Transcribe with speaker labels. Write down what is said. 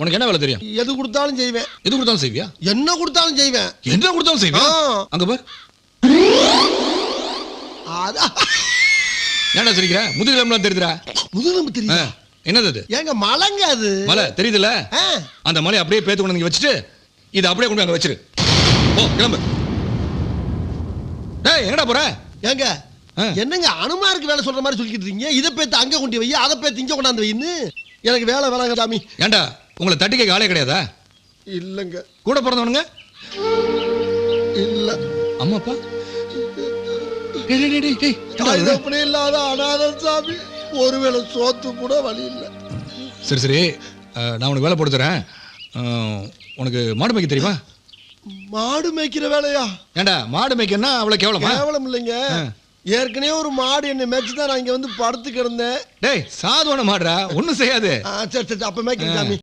Speaker 1: உனக்கு என்ன வேலை தெரியும்?
Speaker 2: எது கொடுத்தாலும் செய்வேன்.
Speaker 1: எது கொடுத்தாலும் செய்வியா?
Speaker 2: என்ன கொடுத்தாலும் செய்வேன்.
Speaker 1: என்ன கொடுத்தாலும் செய்வியா? அங்க பார். ஏன்டா சிரிக்கிற? முதுகெலும்புலாம் தெரியுதுடா.
Speaker 2: முதுகெலும்பு தெரியுதா?
Speaker 1: என்னது அது?
Speaker 2: ஏங்க மலைங்க அது.
Speaker 1: மலை தெரியுதுல? அந்த மலையை அப்படியே பேத்து கொண்டு வந்து வச்சுட்டு இதை அப்படியே கொண்டு அங்க வச்சிரு. ஓ கிளம்பு. டேய் எங்கடா போற?
Speaker 2: ஏங்க என்னங்க அனுமாருக்கு வேலை சொல்ற மாதிரி சொல்லிக்கிட்டு இருக்கீங்க. இதை பேத்து அங்க கொண்டு வை, அதை பேத்து இங்க கொண்டாந்து வைன்னு. எனக்கு வேலை வேலைங்க சாமி.
Speaker 1: ஏன்டா உங்களை தட்டி கேட்க ஆளே கிடையாதா?
Speaker 2: இல்லங்க.
Speaker 1: கூட பிறந்தவனுங்க?
Speaker 2: இல்ல.
Speaker 1: அம்மா அப்பா?
Speaker 2: அப்படி இல்லாத அனாதன் சாமி. ஒருவேளை சோத்து கூட வழி இல்லை.
Speaker 1: சரி சரி, நான் உனக்கு வேலை போட்டு தரேன். உனக்கு மாடு மேய்க்க தெரியுமா?
Speaker 2: மாடு மேய்க்கிற வேலையா?
Speaker 1: ஏண்டா மாடு மேய்க்கன்னா அவ்வளவு கேவலமா?
Speaker 2: கேவலம் இல்லைங்க. ஏற்கனவே ஒரு மாடு என்ன மேய்ச்சுதான் நான் இங்க வந்து படுத்து கிடந்தேன்.
Speaker 1: டேய் சாதுவான மாடுறா, ஒண்ணும் செய்யாது.
Speaker 2: சரி சரி அப்ப மேய்க்கிறேன் சாமி.